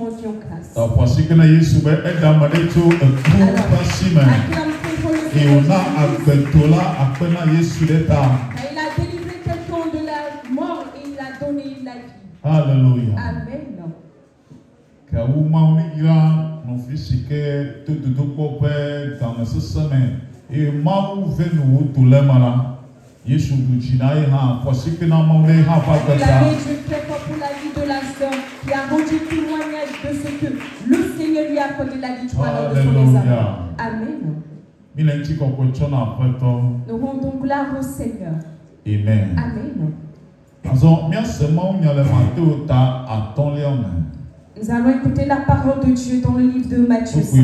rendions grâce. Alors, Et il a délivré quelqu'un de la mort et il a donné la vie. Alléluia. Amen. Dieu très fort pour la vie de la sœur qui a rendu témoignage de ce que le Seigneur lui a accordé la victoire de son examen. Amen. Nous rendons gloire au Seigneur. Amen. Amen. Nous allons écouter la parole de Dieu dans le livre de Matthieu 5,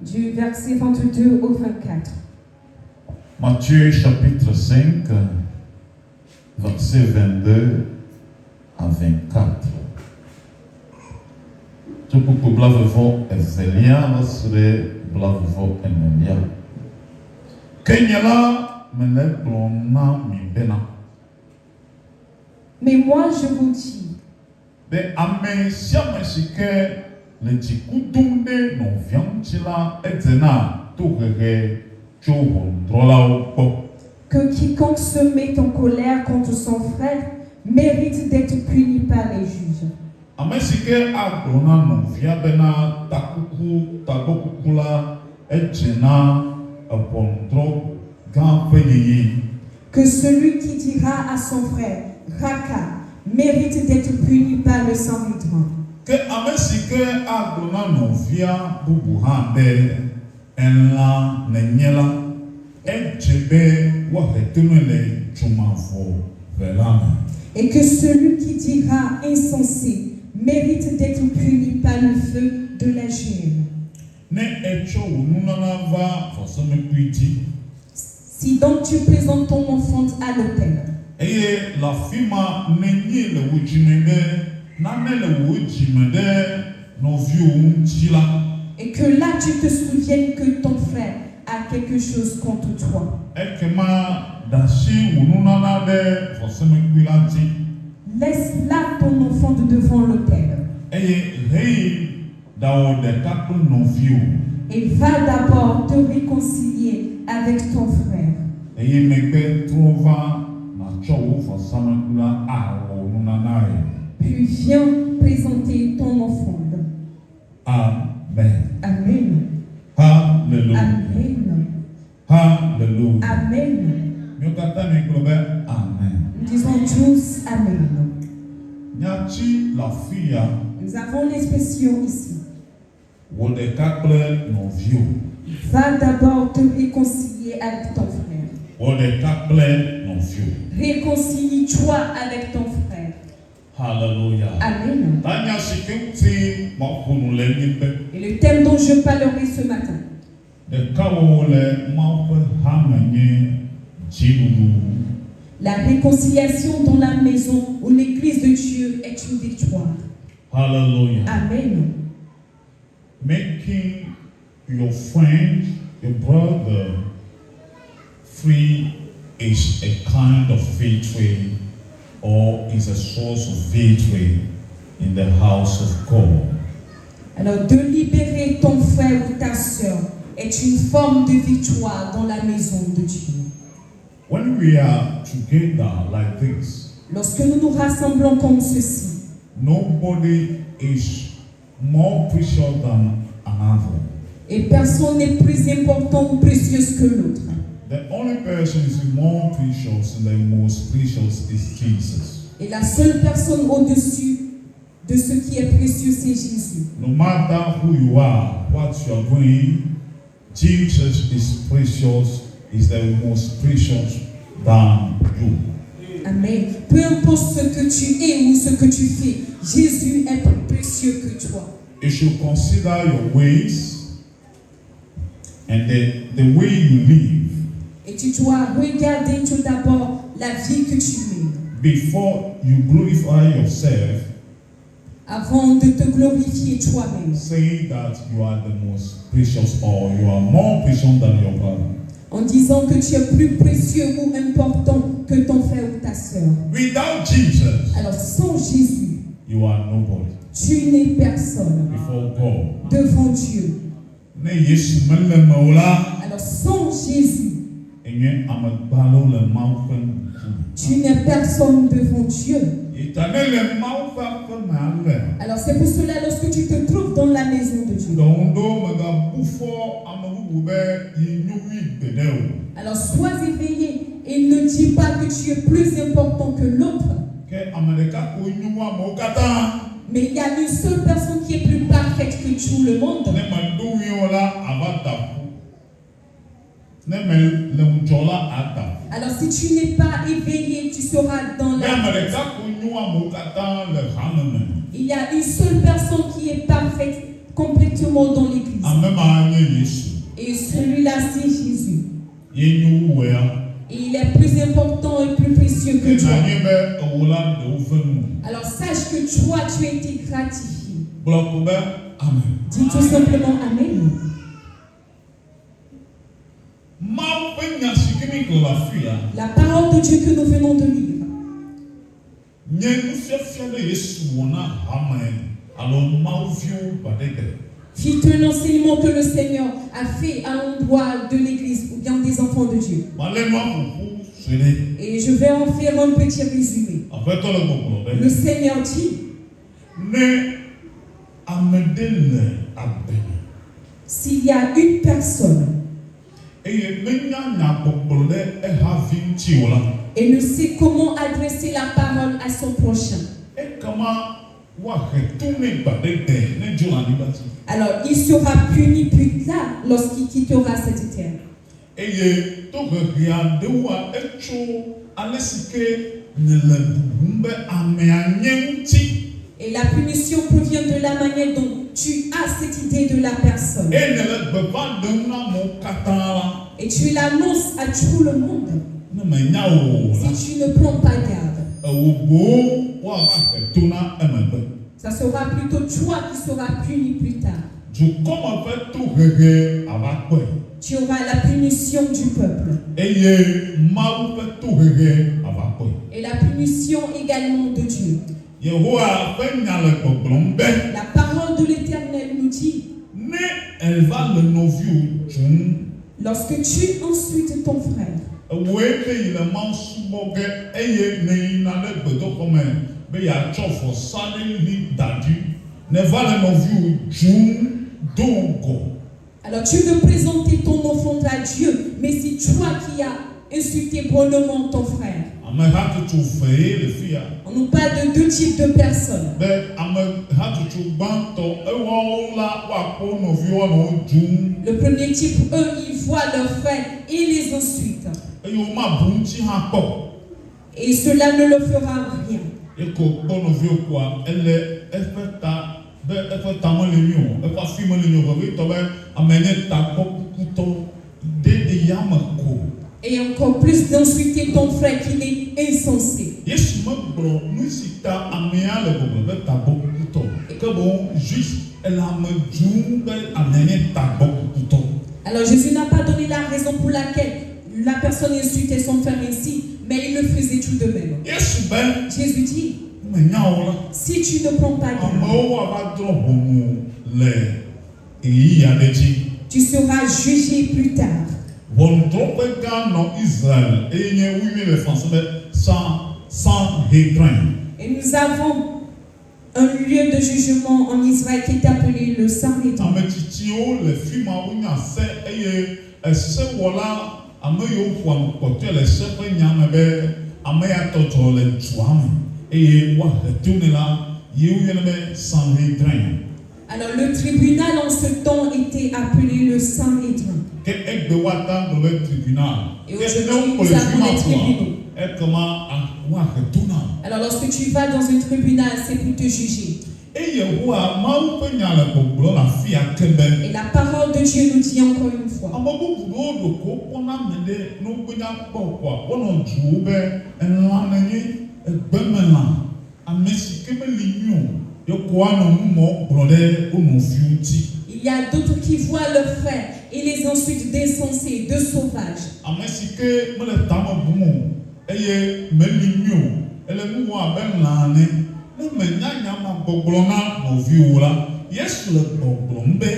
du verset 22 au 24. Matthieu chapitre 5, verset 22 à 24. Mais moi je vous dis, que quiconque se met en colère contre son frère mérite d'être puni par les juges. Que celui qui dira à son frère Raka mérite d'être puni par le Sanhédrin. Et que celui qui dira insensé mérite d'être puni par le feu de la géhenne. Si donc tu présentes ton enfant à l'autel, et que là tu te souviennes que ton frère a quelque chose contre toi, laisse là ton enfant devant l'autel et va d'abord te réconcilier avec ton frère. Puis viens présenter ton offrande. Amen. Amen. Alléluia. Amen. Alléluia. Amen. Amen. Nous disons tous Amen. La fille Nous avons l'expression ici. Va d'abord te réconcilier avec ton frère. Réconcilie-toi avec ton frère. Alléluia. Amen. Et le thème dont je parlerai ce matin, la réconciliation dans la maison ou l'église de Dieu est une victoire. Hallelujah. Amen. Making your friend, your brother, free is a kind of victory or is a source of victory in the house of God. Alors, de libérer ton frère ou ta sœur est une forme de victoire dans la maison de Dieu. When we are together like this, lorsque nous nous rassemblons comme ceci, nobody is more precious than another. Et personne n'est plus important ou précieux que l'autre. The only person is more precious and the most precious is Jesus. Et la seule personne au-dessus de ce qui est précieux, c'est Jésus. No matter who you are, what you are doing, Jesus is precious, is the most precious than you. Amen. Peu importe ce que tu es ou ce que tu fais, Jésus est plus précieux que toi. You should consider your ways and the way you live. Et tu dois regarder tout d'abord la vie que tu mènes. Before you glorify yourself, avant de te glorifier toi-même. Say that you are the most precious or you are more precious than your brother. En disant que tu es plus précieux ou important que ton frère ou ta sœur. Without Jesus, alors sans Jésus, you are nobody. Tu n'es personne Before God. devant Dieu. Ne Yesu mele maula. Alors sans Jésus, Enye amebalo le mau fe. tu n'es personne devant Dieu. Itane le mau fe maule. Alors c'est pour cela lorsque tu te trouves dans la maison de Dieu. Dondo mega bufo amabubu be yinyui bedeo. Alors sois éveillé et ne dis pas que tu es plus important que l'autre. Que amadeka ko nyuwa mo kata. Mais il y a une seule personne qui est plus parfaite que tout le monde. Ne mando yola avata. Ne me le unjola ata. Alors si tu n'es pas éveillé, tu seras dans la... Il y a une seule personne qui est parfaite complètement dans l'église. Et celui-là, c'est Jésus. Et il est plus important et plus précieux que toi. Alors sache que toi, tu as été gratifié. Dis tout simplement Amen. La parole de Dieu que nous venons de lire. Fit un enseignement que le Seigneur a fait à l'endroit de l'église ou bien des enfants de Dieu. Et je vais en faire un petit résumé. Le Seigneur dit: s'il y a une personne et ne sait comment adresser la parole à son prochain, alors il sera puni plus tard lorsqu'il quittera cette terre. Et la punition provient de la manière dont tu as cette idée de la personne. Et tu l'annonces à tout le monde. Si tu ne prends pas garde, ça sera plutôt toi qui seras puni plus tard. Tu auras la punition du peuple. Et la punition également de Dieu. La parole de l'Éternel nous dit: lorsque tu insultes ton frère, alors tu veux présenter ton offrande à Dieu, mais c'est toi qui as insulté bonnement ton frère. On nous parle de deux types de personnes. Le premier type, eux, ils voient leurs frères et les insultent. Et cela ne leur fera rien. Et encore plus d'insulter ton frère qui est insensé. Alors Jésus n'a pas donné la raison pour laquelle la personne insultait son frère ainsi, mais il le faisait tout de même. Jésus dit: si tu ne prends pas garde, tu seras jugé plus tard. Et nous avons un lieu de jugement en Israël qui est appelé le Sanhédrin. Alors le tribunal en ce temps était appelé le Sanhédrin. Et aujourd'hui nous avons des tribunaux. Alors lorsque tu vas dans un tribunal, c'est pour te juger. Et la parole de Dieu nous dit encore une fois: il y a d'autres qui voient leurs frères et les insultent d'insensés, de sauvages. ne menya ma gbogbona no viula yesu le gbogbombe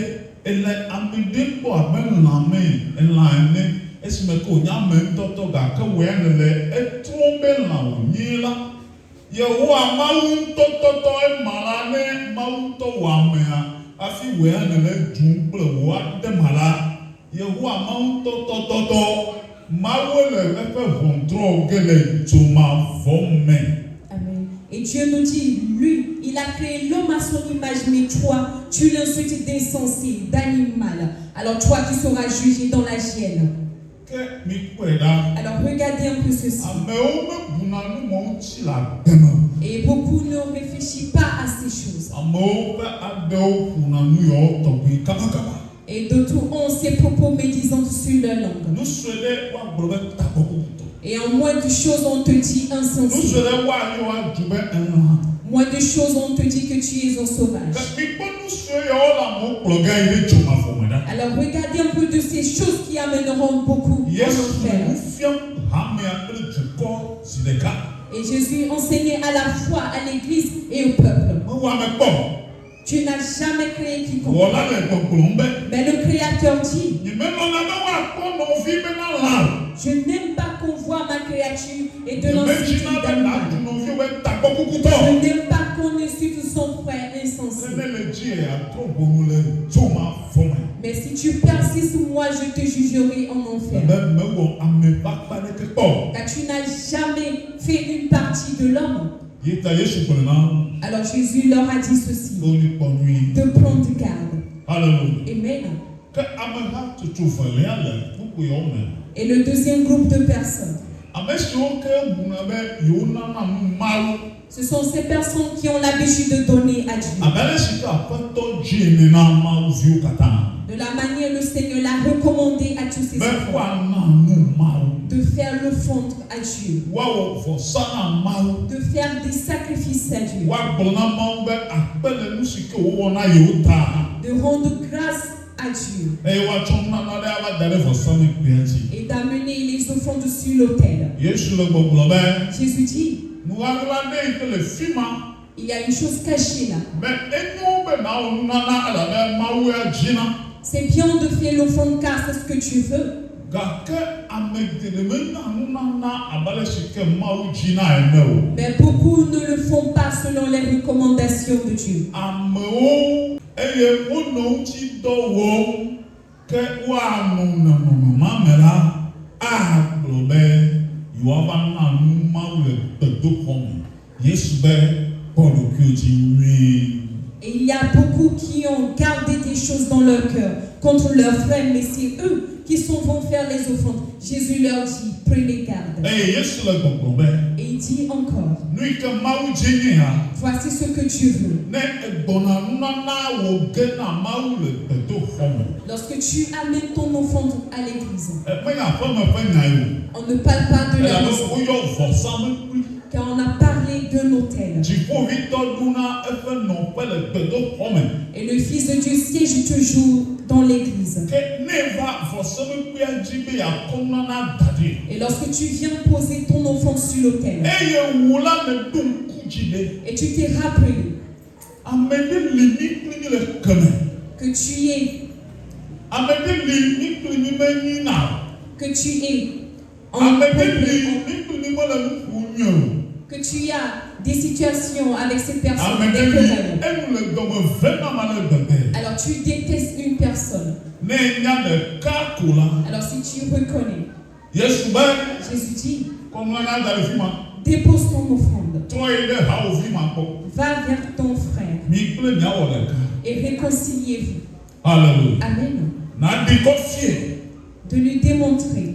ele amede po abenlame elane esime ko nyame toto ga ka wenele etrombe la onyila Yehowa mawu toto emalane mawu to wamea afi wenele jumple wa demala Yehowa mawu toto mawu le efe vondro gele tuma vomme. Amen. Et Dieu nous dit, lui, il a créé l'homme à son image, mais toi, tu l'insultes d'insensé, d'animal. Alors toi qui seras jugé dans la chienne. Alors regardez un peu ceci. Et beaucoup ne réfléchissent pas à ces choses. Et d'autres ont ces propos médisants sur leur langue. Et en moins de choses, on te dit insensé. Moins de choses, on te dit que tu es un sauvage. Alors regardez un peu de ces choses qui amèneront beaucoup en enfer. Et Jésus enseignait à la fois à l'église et au peuple. Tu n'as jamais créé quiconque. Mais le Créateur dit, je n'aime pas qu'on voit ma créature et de l'insulter d'animal. Je n'aime pas qu'on insulte son frère insensé. Mais si tu persistes, moi je te jugerai en enfer. Car tu n'as jamais fait une partie de l'homme. Alors Jésus leur a dit ceci, de prendre garde. Amen. Et le deuxième groupe de personnes, ce sont ces personnes qui ont l'habitude de donner à Dieu. De la manière le Seigneur l'a recommandé à tous ses enfants. De faire l'offrande à Dieu. De faire des sacrifices à Dieu. De rendre grâce à Dieu. Et d'amener les offrandes sur l'autel. Jésus dit, il y a une chose cachée là. C'est bien de faire l'offrande car c'est ce que tu veux. Mais beaucoup ne le font pas selon les recommandations de Dieu. Et il y a beaucoup qui ont gardé des choses dans leur cœur contre leurs frères, mais c'est eux qui vont faire les offrandes. Jésus leur dit, prenez garde. Et il dit encore, voici ce que tu veux. Lorsque tu amènes ton offrande à l'église, on ne parle pas de la maison, car on a parlé d'un autel. Et le Fils de Dieu siège toujours dans l'église. Et lorsque tu viens poser ton offrande sur l'autel, et tu t'es rappelé que tu es que tu as des situations avec cette personne, des querelles. Alors tu détestes une personne. Alors si tu reconnais, Jésus dit, dépose ton offrande. Va vers ton frère et réconciliez-vous. Amen. De lui démontrer,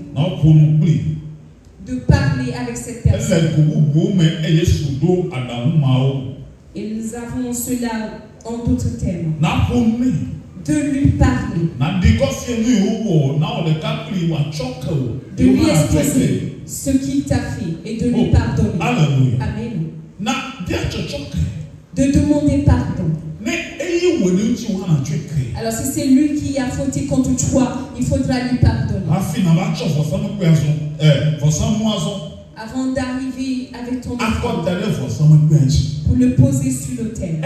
de parler avec cette personne. Et nous avons cela en d'autres termes. De lui parler. De lui expliquer ce qu'il t'a fait et de lui pardonner. Amen. De demander pardon. Alors si c'est lui qui a fauté contre toi, il faudra lui pardonner. Avant d'arriver avec ton offrande, pour le poser sur l'autel.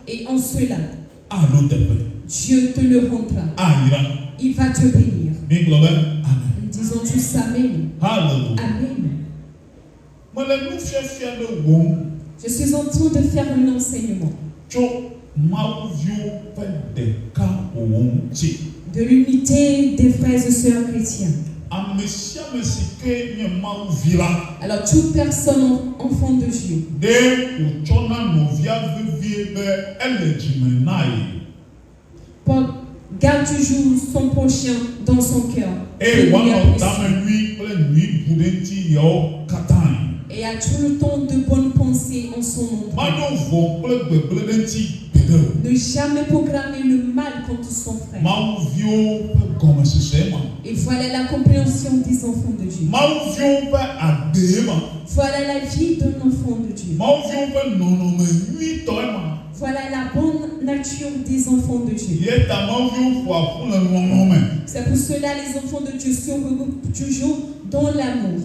Et en cela, Dieu te le rendra. Il va te bénir. Nous disons tous Amen. Amen. Je suis en train de faire un enseignement de l'unité des frères et sœurs chrétiens. Alors toute personne enfant de Dieu garde toujours son prochain dans son cœur. Et a tout le temps de bonnes pensées en son nom. Ne jamais programmer le mal contre son frère. Et voilà la compréhension des enfants de Dieu. Voilà la vie d'un enfant de Dieu. Voilà la bonne nature des enfants de Dieu. C'est pour cela les enfants de Dieu se regroupent toujours dans l'amour.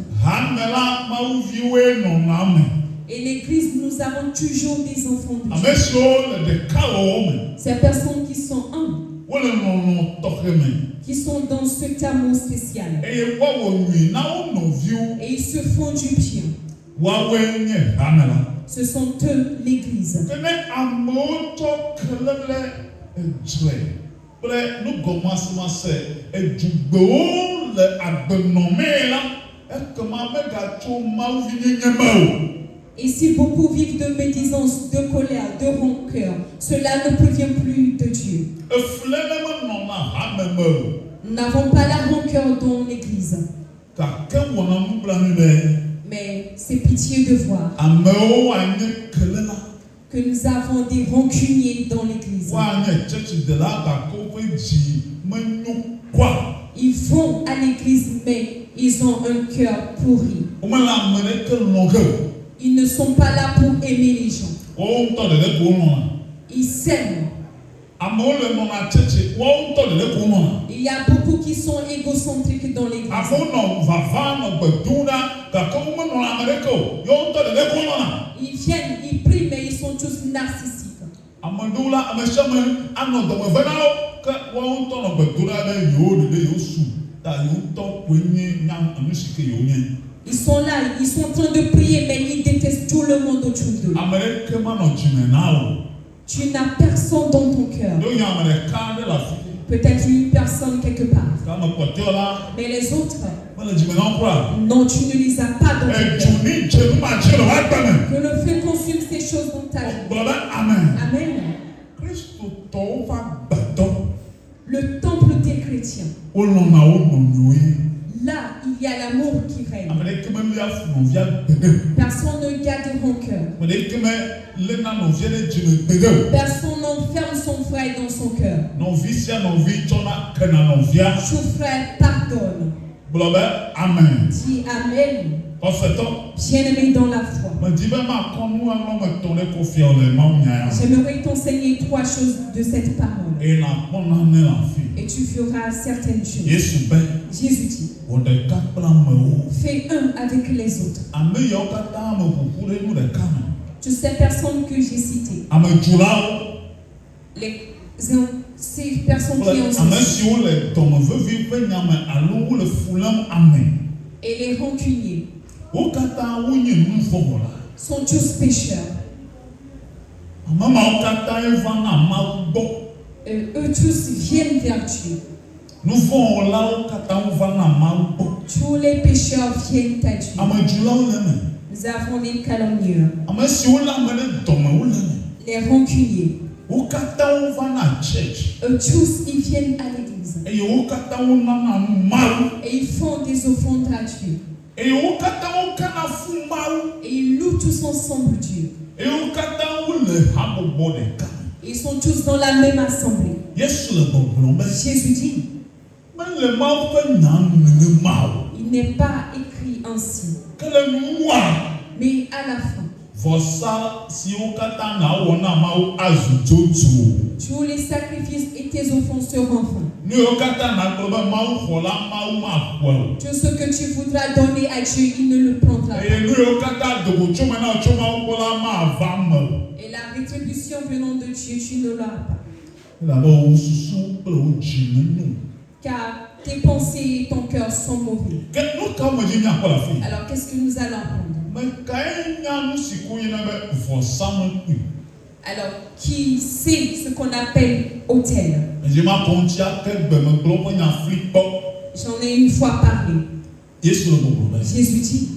Et l'église, nous avons toujours des enfants de Dieu. Ces personnes qui sont humbles, qui sont dans cet amour spécial. Et ils se font du bien. Ce sont eux l'église. Et si beaucoup vivent de médisance, de colère, de rancœur, cela ne provient plus de Dieu. Nous n'avons pas la rancœur dans l'église. Mais c'est pitié de voir que nous avons des rancuniers dans l'église. Ils vont à l'église, mais ils ont un cœur pourri. Ils ne sont pas là pour aimer les gens. Ils s'aiment. Il y a beaucoup qui sont égocentriques dans l'église. Ils viennent, ils prient, mais ils sont tous narcissiques. Ils sont là, ils sont en train de prier, mais ils détestent tout le monde autour d'eux. Tu n'as personne dans ton cœur. Peut-être une personne quelque part. Mais les autres, non, tu ne les as pas dans ton cœur. Que le feu consume ces choses dans ta vie. Amen. Le temple des chrétiens. Là, il y a l'amour qui règne. Personne ne garde rancœur. Personne n'enferme son frère dans son cœur. Tout frère pardonne. Amen. Dis Amen. Bien-aimé dans la foi. J'aimerais t'enseigner 3 choses de cette parole. Et tu feras certaines choses. Jésus dit, fais un avec les autres. Toutes ces personnes que j'ai citées, ces personnes qui ont et les rancuniers sont tous pécheurs. Eux tous viennent vers Dieu. Tous les pécheurs viennent à Dieu. Nous avons les calomnieurs, les rancuniers. Eux tous, ils viennent à l'église. Et ils font des offrandes à Dieu. Et ils louent tous ensemble Dieu. Ils sont tous dans la même assemblée. Jésus dit, il n'est pas écrit ainsi. Mais à la fin, Tous les sacrifices et tes offrandes seront vains. Tout ce que tu voudras donner à Dieu, il ne le prendra pas. Et la rétribution venant de Dieu, tu ne l'auras pas. Car tes pensées et ton cœur sont mauvais. Alors qu'est-ce que nous allons apprendre? Alors, qui sait ce qu'on appelle autel? J'en ai une fois parlé. Jésus dit,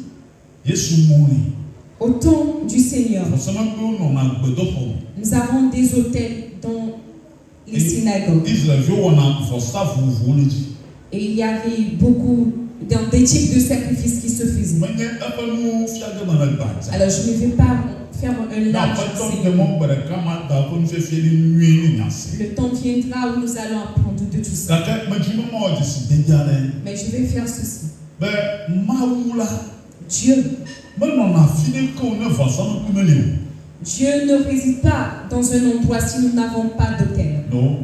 au temps du Seigneur, nous avons des autels dans les synagogues. Et il y avait beaucoup des types de sacrifices qui se faisaient. Alors je ne vais pas faire un large enseignement. Le temps viendra où nous allons apprendre de tout ça. Mais je vais faire ceci. Dieu ne réside pas dans un endroit si nous n'avons pas d'autel. Non.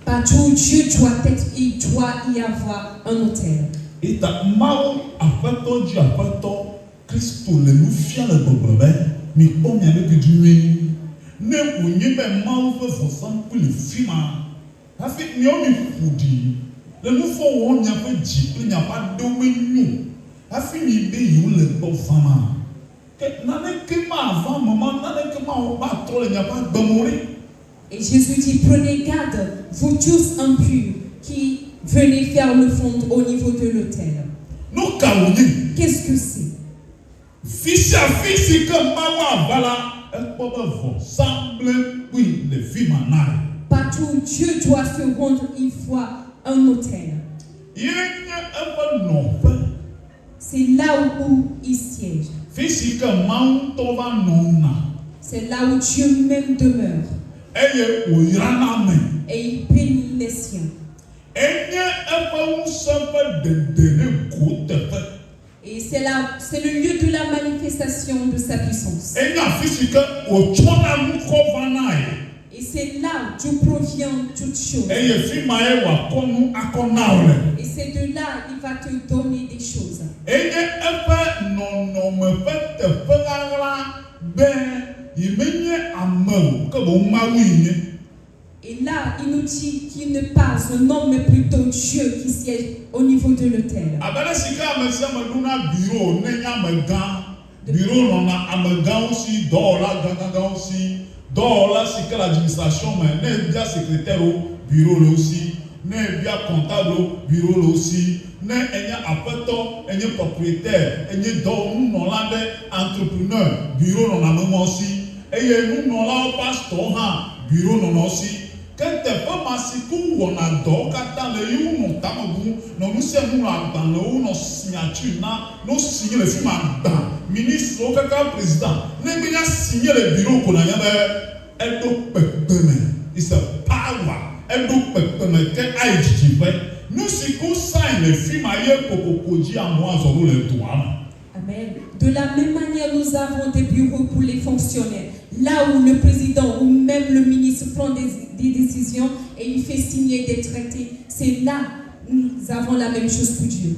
Partout Dieu doit être, il doit y avoir un autel. Et Jésus dit, prenez garde, vous tous impurs, qui venez faire le fond au niveau de l'autel. Qu'est-ce que c'est? Partout où Dieu doit se rendre, il faut un autel. C'est là où il siège. C'est là où Dieu même demeure. Et il bénit les siens. Et c'est le lieu de la manifestation de sa puissance. Et c'est là d'où provient toute chose. Et c'est de là qu'il va te donner des choses. Et là, il nous dit qu'il ne pas un homme, mais plutôt Dieu qui siège au niveau de l'autel. Là, c'est que l'administration, mais n'est bien secrétaire au bureau là aussi, n'est bien comptable au bureau là aussi, n'est bien apportant, n'est propriétaire, n'est donc nous non là des entrepreneurs, bureau non la même aussi, et nous non là pasteur bureau non aussi. Quand tu peux massifier ou on a d'or, quand les you non tamabou, non nous sommes nous là dans le ou nos signatures là, nous signons le film dans ministre ou quelqu'un président, n'est bien signé le bureau qu'on a elle doit it's a power. Elle doit nous si qu'on signe le film ailleurs pour dire à moi sur le droit. Amen. De la même manière, nous avons des bureaux pour les fonctionnaires. Là où le président ou même le ministre prend des décisions et il fait signer des traités, c'est là où nous avons la même chose pour Dieu.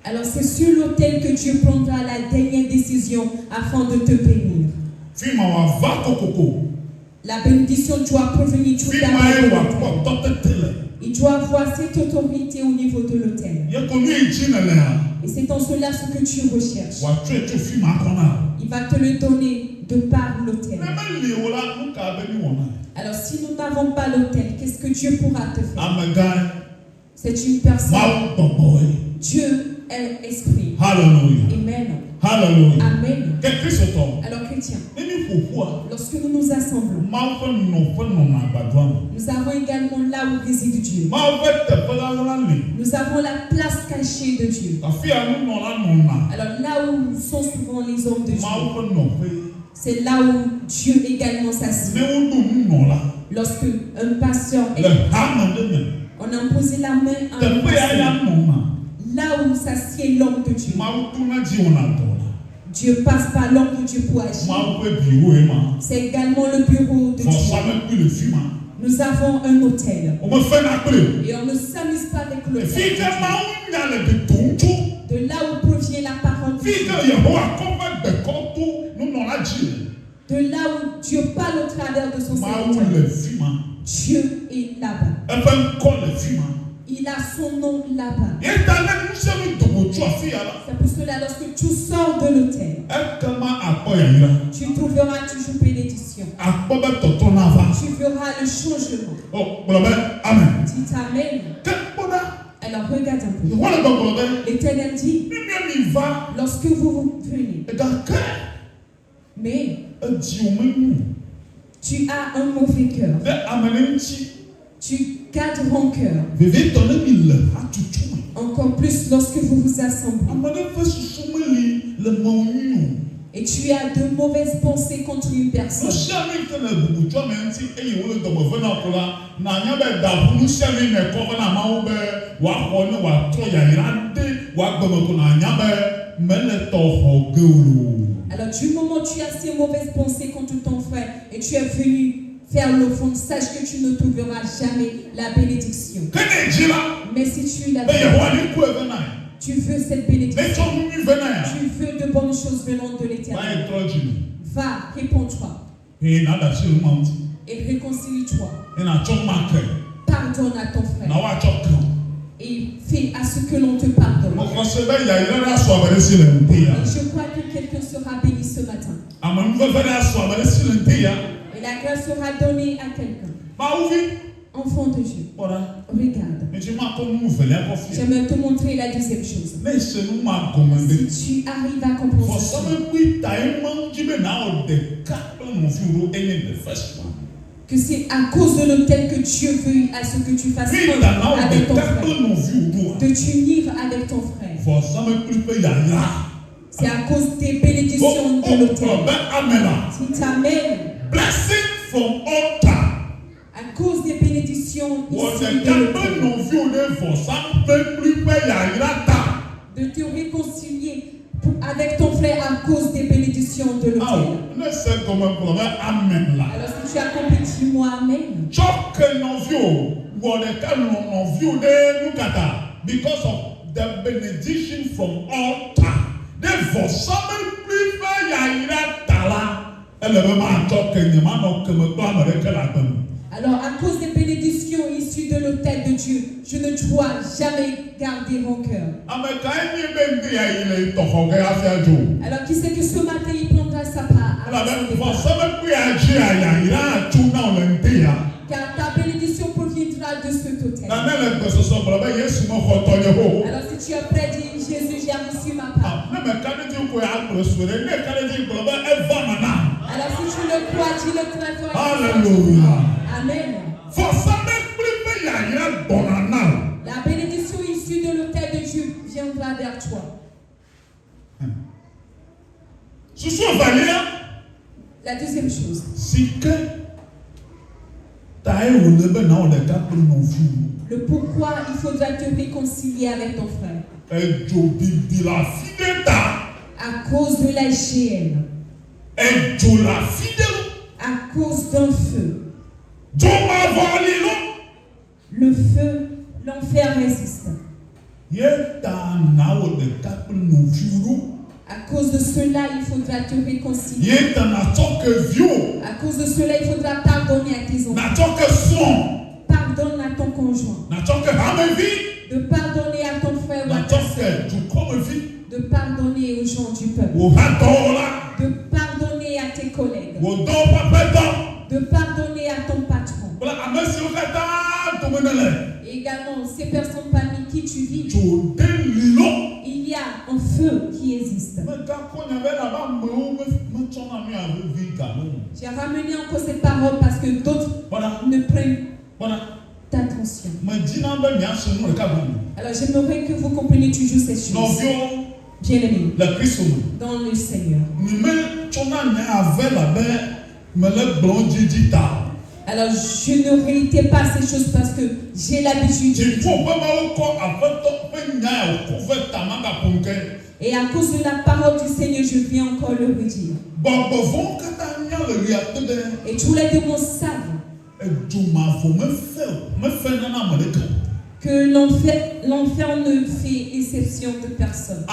Alors c'est sur l'autel que Dieu prendra la dernière décision afin de te bénir. La bénédiction doit provenir tout d'abord. Il doit avoir cette autorité au niveau de l'autel. Et c'est en cela ce que tu recherches. Il va te le donner de par l'autel. Alors si nous n'avons pas l'autel, qu'est-ce que Dieu pourra te faire? C'est une personne. Dieu est esprit. Hallelujah. Amen. Hallelujah. Amen. Alors chrétien, lorsque nous nous assemblons, nous avons également là où réside Dieu. Nous avons la place cachée de Dieu. Alors là où sont souvent les hommes de Dieu, c'est là où Dieu également s'assied. Lorsque un pasteur est, on a posé la main à un pasteur, là où s'assied l'homme de Dieu. Dieu passe par l'homme de Dieu pour agir. C'est également le bureau de Dieu. Nous avons un hôtel. Et on ne s'amuse pas avec le hôtel. De là où provient la parole de Dieu. De là où Dieu parle au travers de son serviteur. Dieu est là-bas. Il a son nom là-bas. C'est pour cela, lorsque tu sors de l'hôtel, tu trouveras toujours bénédiction. Tu verras le changement. Dis Amen. Alors regarde un peu. L'Éternel dit, lorsque vous venez, mais tu as un mauvais cœur. Tu gardes rancœur. Encore plus lorsque vous vous assemblez. Et tu as de mauvaises pensées contre une personne. Alors du moment où tu as ces mauvaises pensées contre ton frère et tu es venu faire l'offrande, sache que tu ne trouveras jamais la bénédiction. Mais si tu la veux, tu veux cette bénédiction, tu veux de bonnes choses venant de l'Éternel, va, réponds-toi et réconcilie-toi. Pardonne à ton frère et fais à ce que l'on te pardonne. Et je crois que quelqu'un sera béni ce matin. Et la grâce sera donnée à quelqu'un. Enfant de Dieu, regarde. J'aimerais te montrer la deuxième chose. Si tu arrives à comprendre ça, que c'est à cause de l'autel que Dieu veut à ce que tu fasses avec ton frère, de t'unir avec ton frère. C'est à cause des bénédictions de l'autel. Si Amen. Blessing from altar. À cause des bénédictions ici de te réconcilier avec ton frère à cause des bénédictions de l'autel. Alors si tu as compris, dis-moi Amen. Because of the benediction from altar. Therefore, alors, à cause des bénédictions issues de l'autel de Dieu, je ne dois jamais garder rancœur. Alors, qui sait que ce matin, il prendra sa part? Car ta bénédiction proviendra de cet autel. Alors, si tu es prêt, dis Jésus, j'ai reçu ma part. Alors, si tu le crois, dis-le très fort. Alléluia. Amen. La bénédiction issue de l'autel de Dieu viendra vers toi. La deuxième chose. Le pourquoi il faudra te réconcilier avec ton frère. À cause de la GN. À cause d'un feu. Le feu, l'enfer résiste. À cause de cela, il faudra te réconcilier. À cause de cela, il faudra pardonner à tes enfants. Pardonne à ton conjoint. De pardonner à ton frère ou à ta soeur. De pardonner aux gens du peuple. De pardonner à tes collègues. De pardonner à ton patron. Et également, ces personnes parmi qui tu vis, il y a un feu qui existe. J'ai ramené encore cette parole parce que d'autres ne prennent attention. Alors j'aimerais que vous compreniez toujours ces choses. Bien-aimés, dans le Seigneur. Alors je ne réitère pas ces choses parce que j'ai l'habitude de dire. Et à cause de la parole du Seigneur, je viens encore le redire. Et tous les démons savent que l'enfer ne fait exception de personne.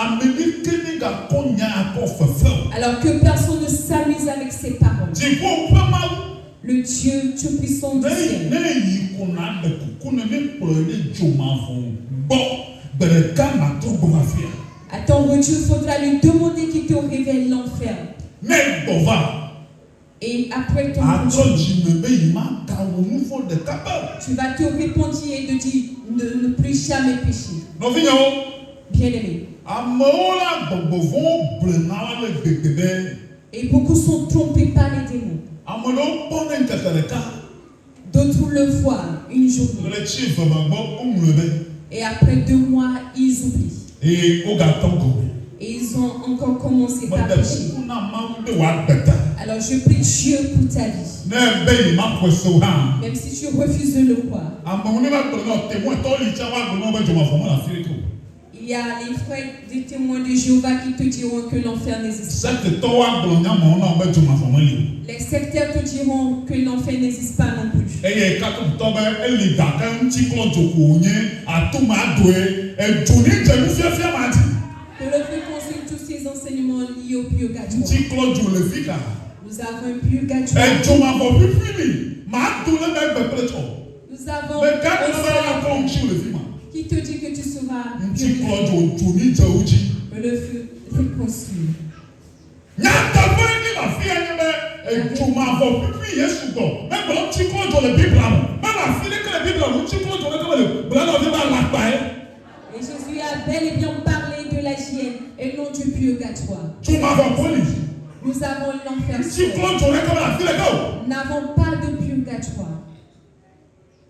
Alors que personne ne s'amuse avec ses paroles. Le Dieu Tout-Puissant du ciel. À ton retour, il faudra lui demander qu'il te révèle l'enfer. Et après ton retour, tu vas te répondre et te dire ne plus jamais pécher. Bien-aimé. Et beaucoup sont trompés par les démons. D'autres le voient une journée. Et après 2 mois, ils oublient. Et ils ont encore commencé par pécher. Alors je prie Dieu pour ta vie. Même si tu refuses de le croire. Il y a les frères des témoins de Jéhovah qui te diront que l'enfer n'existe pas. Les sectaires te diront que l'enfer n'existe pas non plus. Que le fait consulte tous ces enseignements liés au purgatoire. Nous avons un purgatoire. Nous avons un qui te dit que tu seras que le feu te consume. Et Jésus a bel et bien parlé de la hyène et non du purgatoire. Nous avons l'enfer. Nous n'avons pas de purgatoire.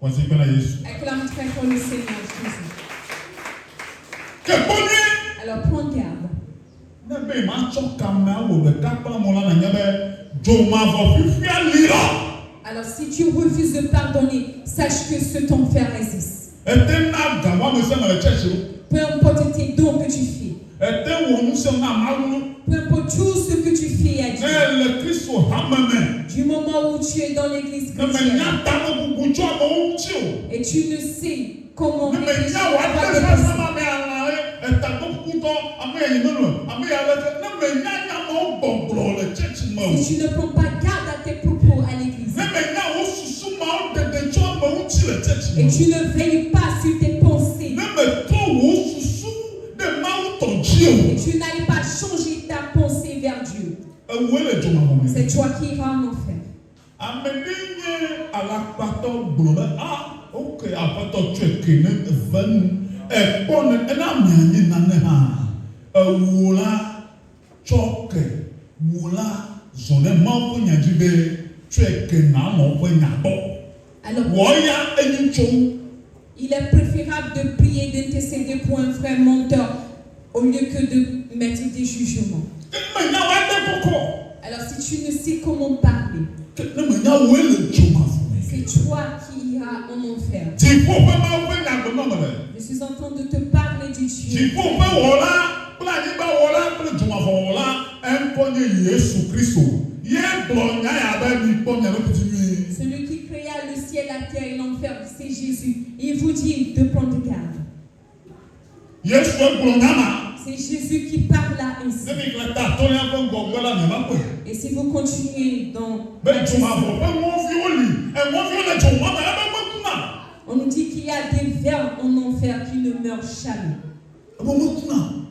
Acclame très fort le Seigneur Jésus. Alors prends garde. Alors si tu refuses de pardonner, sache que cet enfer existe. Peu importe tes dons que tu fais. Peu importe tout ce que tu fais à Dieu. Du moment où tu es dans l'église chrétienne et tu ne sais comment réfléchir si tu ne prends pas garde à tes propos à l'église et tu ne veilles pas sur tes pensées et tu n'arrives pas à changer ta pensée vers Dieu, c'est toi qui iras en enfer. Alors, il est préférable de prier, d'intercéder pour un frère menteur au lieu que de mettre des jugements. Alors si tu ne sais comment parler, c'est toi qui iras en enfer. Je suis en train de te parler du Dieu. Celui qui créa le ciel, la terre et l'enfer, c'est Jésus. Il vous dit de prendre garde. C'est Jésus qui parle là ainsi. Et si vous continuez dans on nous dit qu'il y a des vers en enfer qui ne meurent jamais.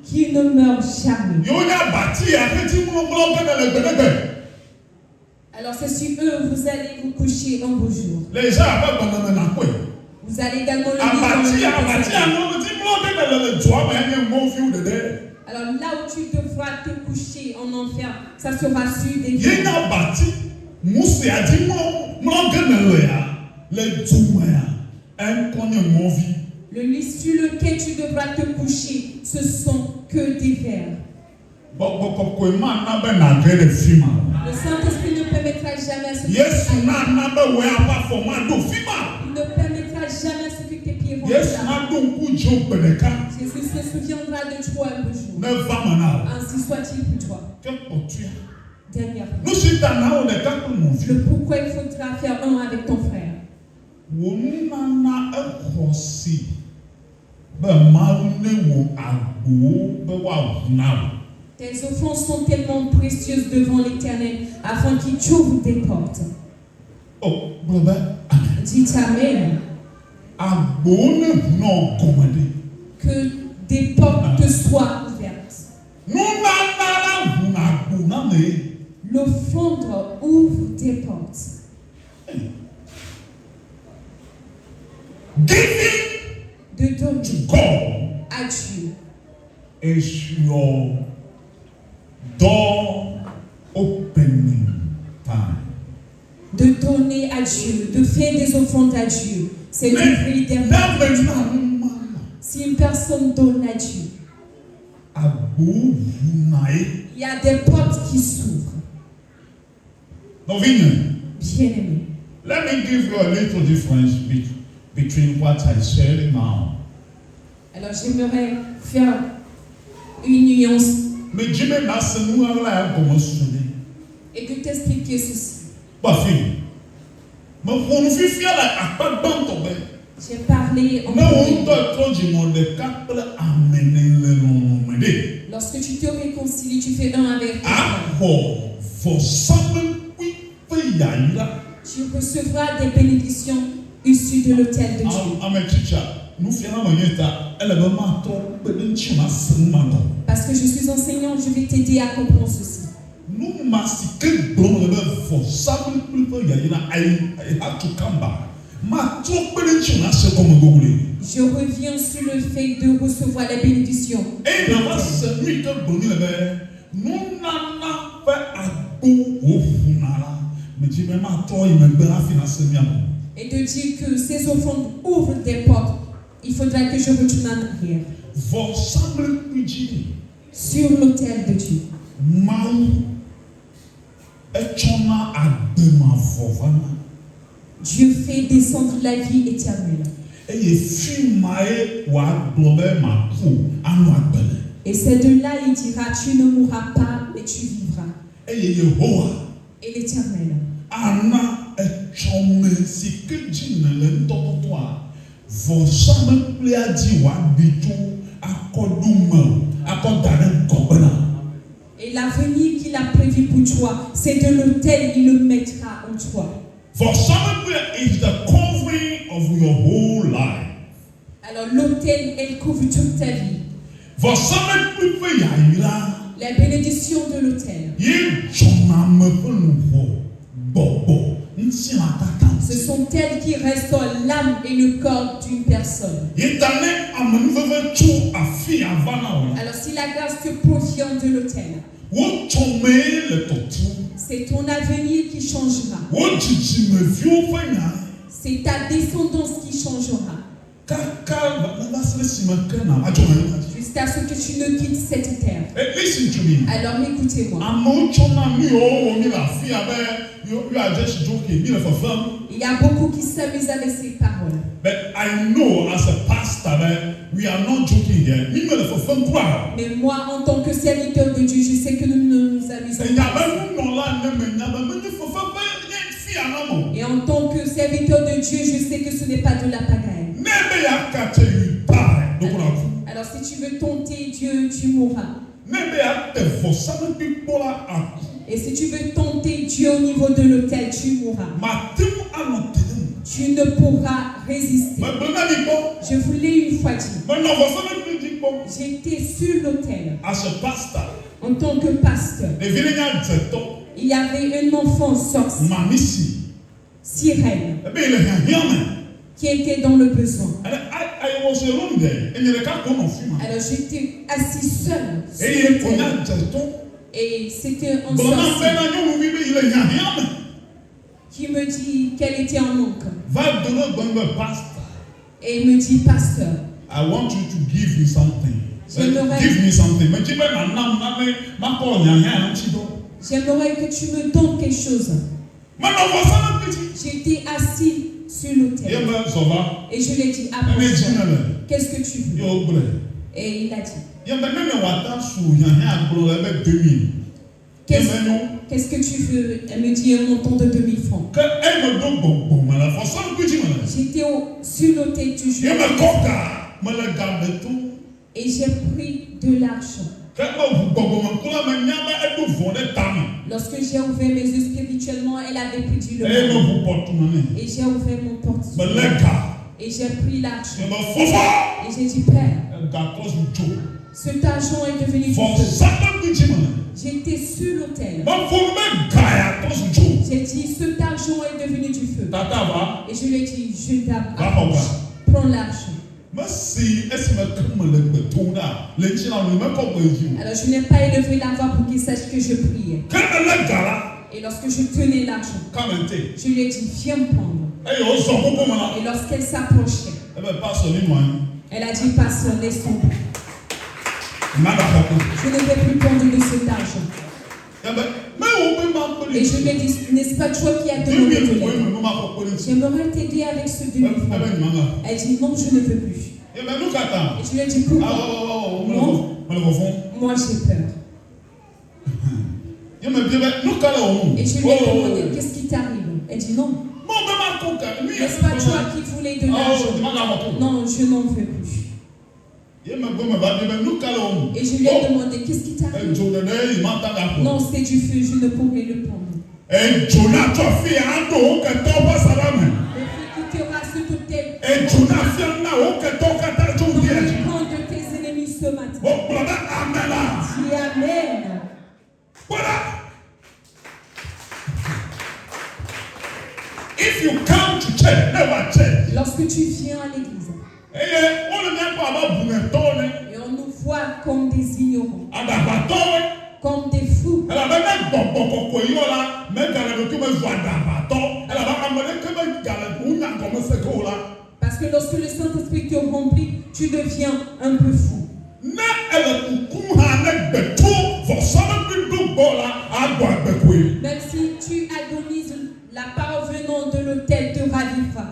Qui ne meurent jamais. Alors c'est sur eux vous allez vous coucher un beau jour. Vous allez également le lire. Alors là où tu devras te coucher en enfer, ça sera sur des vies. Le lit sur lequel tu devras te coucher, ce sont que des vers. Le Saint-Esprit ne permettra jamais à ce que il ne permettra jamais à ce que tes pieds vont là. Jésus se souviendra de toi un beau jour. Ainsi soit-il pour toi. Dernière fois. Le pourquoi il faudra faire un avec ton frère. Tes offrandes sont tellement précieuses devant l'Éternel afin qu'il t'ouvre des portes. Oh, dites Amen. Que des portes te soient ouvertes. L'offrande ouvre des portes. De donner à Dieu is your door opening time. De donner à Dieu, de faire des offrandes à Dieu, c'est d'ouvrir des portes. Si une personne donne à Dieu, il y a des portes qui s'ouvrent. Bien-aimé. Let me give you a little difference between what I said now. Alors j'aimerais faire une nuance et que t'expliquer ceci. J'ai parlé en lorsque tu te réconcilies, tu fais un avec toi. Tu recevras des bénédictions issues de l'autel de Dieu. Parce que je suis enseignant, je vais t'aider à comprendre ceci. Je reviens sur le fait de recevoir la bénédiction. Et de dire que ces offrandes ouvrent des portes. Il faudra que je retourne en arrière. Sur l'autel de Dieu. Dieu fait descendre la vie éternelle. Et c'est de là il dira, tu ne mourras pas, mais tu vivras. Et l'Éternel. Et l'avenir qu'il a prévu pour toi, c'est de l'autel, il le mettra en toi. For some is the covering of your whole life. Alors l'autel, elle couvre toute ta vie. For some la bénédiction de l'autel. Ce sont elles qui restaurent l'âme et le corps d'une personne. Alors si la grâce te provient de l'autel, c'est ton avenir qui changera. C'est ta descendance qui changera. Jusqu'à ce que tu ne quittes cette terre. Alors écoutez-moi. Il y a beaucoup qui s'amusent avec ces paroles. But I know as a pastor we are not joking here. Mais moi, en tant que serviteur de Dieu, je sais que nous ne nous amusons pas. Et en tant que serviteur de Dieu, je sais que ce n'est pas de la pagaille. Alors si tu veux tenter Dieu, tu mourras. Et si tu veux tenter Dieu au niveau de l'autel, tu mourras. Tu ne pourras résister. Je vous l'ai une fois dit. J'étais sur l'autel. En tant que pasteur. Il y avait un enfant sorcier. Sirène. Qui était dans le besoin. Alors j'étais assis seul sur le terrain. Et c'était un sorcier qui me dit qu'elle était en manque. Et il me dit, pasteur, I want you to give me something. Give me something. J'aimerais que tu me donnes quelque chose. J'étais assis sur l'autel. Et je lui ai dit, approche-toi. Qu'est-ce que tu veux? Et il a dit, qu'est-ce que tu veux? Elle me dit un montant de 2000 francs. J'étais sur l'autel toujours. Et j'ai pris de l'argent. Lorsque j'ai ouvert mes yeux spirituellement, elle avait pris du levain. Et j'ai ouvert mon portefeuille. Et j'ai pris l'argent. Et j'ai dit, Père, cet argent est devenu du feu. J'étais sur l'autel. J'ai dit, cet argent est devenu du feu. Et je lui ai dit, je t'approche. Prends l'argent. Alors je n'ai pas élevé la voix pour qu'il sache que je priais. Et lorsque je tenais l'argent, je lui ai dit, viens me prendre. Et lorsqu'elle s'approchait, elle a dit, pasteur, laisse tomber. Je ne vais plus prendre de cet argent. Et je lui ai dit, n'est-ce pas toi qui as demandé de l'aide? J'aimerais t'aider avec ce demi-franc. Elle dit, non, je ne veux plus. Et je lui ai dit, pourquoi? Non, moi j'ai peur. Et je lui ai demandé, qu'est-ce qui t'arrive? Elle dit, non. N'est-ce pas toi qui voulais de l'argent? Non, je n'en veux plus. Et je lui ai demandé, qu'est-ce qui t'arrive? Non, c'est du feu, je ne pourrais le prendre. Le feu qui te rase tout tel. Dans le camp de tes ennemis ce matin. Dis amen. If you come to church, never church. Lorsque tu viens à l'église, et on nous voit comme des ignorants, comme des fous. Parce que lorsque le Saint-Esprit te remplit, tu deviens un peu fou. Même si tu agonises, la part venant de l'autel te ravivera.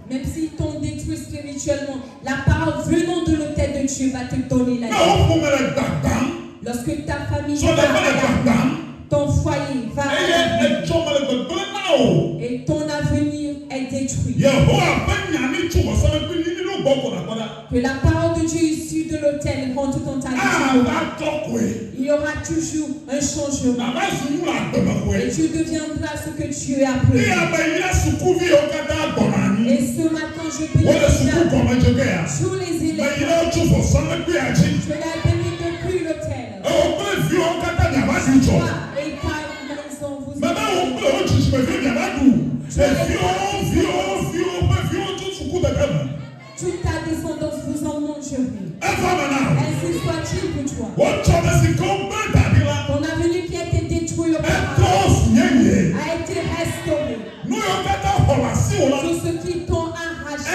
Même si t'ont détruit spirituellement, la part venant de l'autel de Dieu va te donner la vie. Lorsque ta famille va à la vie, ton foyer va à la vie, et ton avenir est détruit. Que la parole de Dieu issue de l'autel rentre dans ta vie. Il y aura toujours un changement. Et tu deviendras ce que Dieu a prévu. Et ce matin, je bénis tous les élèves. Je les bénis depuis l'autel. Et ta maison vous toute ta descendance vous en mangerez. Ainsi soit-il pour toi. Ton avenir qui a été détruit auparavant a été restauré. Tout ce qui t'ont arraché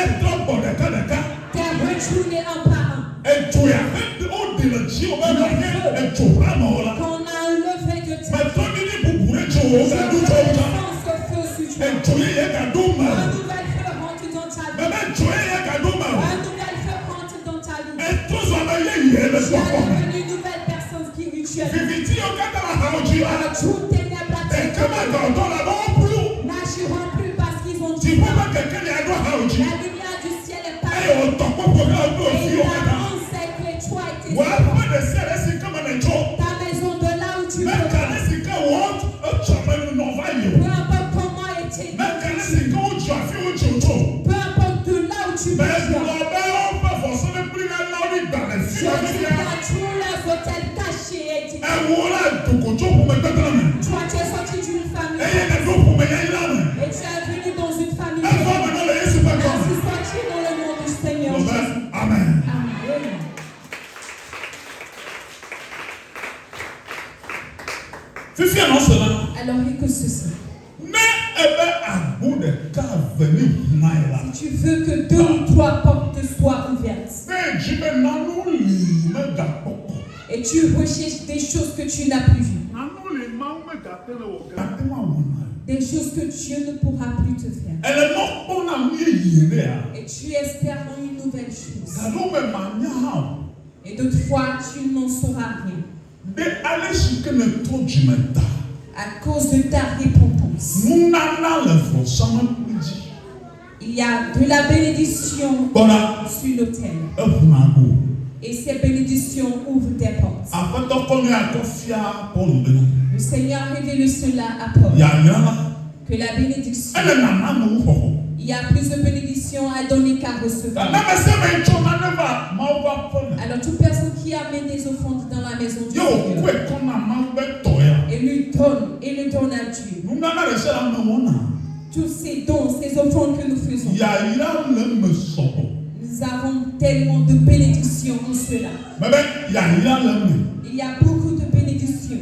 t'est retourné un par un. Qu'on a enlevé de ta vie. Ce feu sur toi. Un nouvel feu rentre dans ta vie. Un nouvel feu rentre dans ta vie. Tu as devenu une nouvelle personne spirituelle. Tout ténèbres n'agiront plus parce qu'ils ont dit la lumière du ciel est partie. Et il annonce que toi et tes enfants, ta maison de là où tu veux. Peu importe comment était, peu importe de là où tu veux. Je dis à tous les hôtels cachés et Alors écoute ceci. Si tu veux que 2 ou 3 portes soient ouvertes et tu recherches des choses que tu n'as plus vues, des choses que Dieu ne pourra plus te faire, et tu espères en une nouvelle chose, et d'autres fois tu n'en sauras rien à cause de ta repentance. Il y a de la bénédiction sur l'autel. Et ces bénédictions ouvrent des portes. Le Seigneur révèle cela à Paul. Que la bénédiction, il y a plus de bénédictions à donner qu'à recevoir. Alors toute personne qui amène des offrandes dans la maison du Seigneur et le donne à Dieu. Tous ces dons, ces offrandes que nous faisons, nous avons tellement de bénédictions en cela. Il y a beaucoup de bénédictions.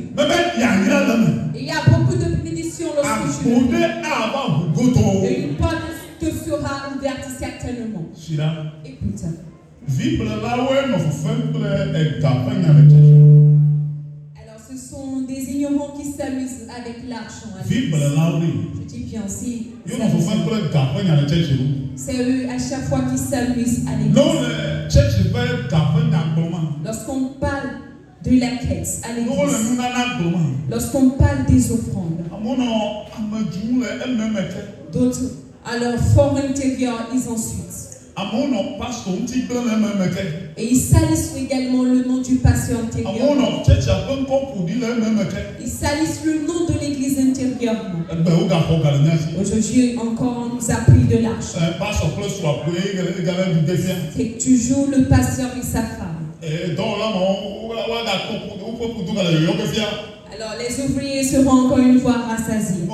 Il y a beaucoup de bénédictions lorsque tu le fais. Et une porte te sera ouverte certainement. Écoute. Alors ce sont des ignorants qui s'amusent avec l'argent. Je dis bien si. C'est eux à chaque fois qui s'amusent à l'église. Lorsqu'on parle de la quête à l'église, lorsqu'on parle des offrandes, d'autres, à leur fort intérieur, ils en suivent. Et ils salissent également le nom du pasteur intérieur. Ils salissent le nom de l'église intérieurement. Aujourd'hui encore, on nous a pris de l'argent. C'est toujours le pasteur et sa femme. Alors les ouvriers seront encore une fois rassasiés.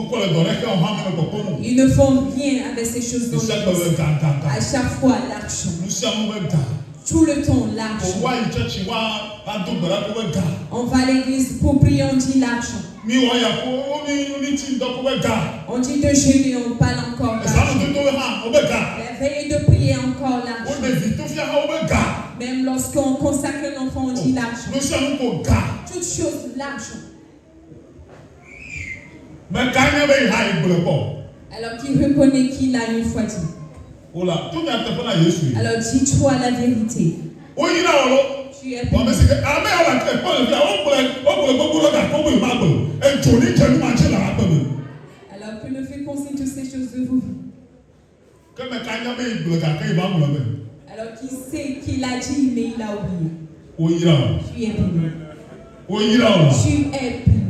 Ils ne font rien avec ces choses dans l'église. À chaque fois, l'argent. Tout le temps, l'argent. On va à l'église pour prier, on dit l'argent. On dit de jeûner, on parle encore l'argent. La veille de prier, encore l'argent. Même lorsqu'on consacre l'enfant, on dit l'argent. Toute chose, l'argent. Alors qu'il reconnaît qu'il a une fois dit. Alors dis-toi la vérité. Tu es béni. Alors que le fait consigne toutes ces choses de vous. Alors qu'il sait qu'il a dit mais il a oublié. Tu es béni. Tu es béni.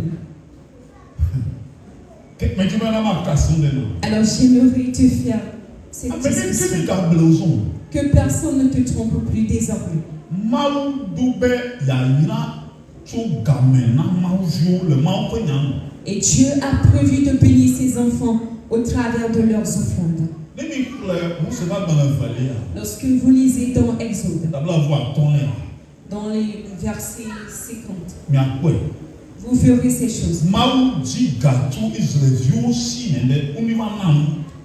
Alors j'aimerais te faire cette discussion. Que personne ne te trompe plus désormais. Et Dieu a prévu de bénir ses enfants au travers de leurs offrandes. Lorsque vous lisez dans Exode, dans les versets 50, vous verrez ces choses.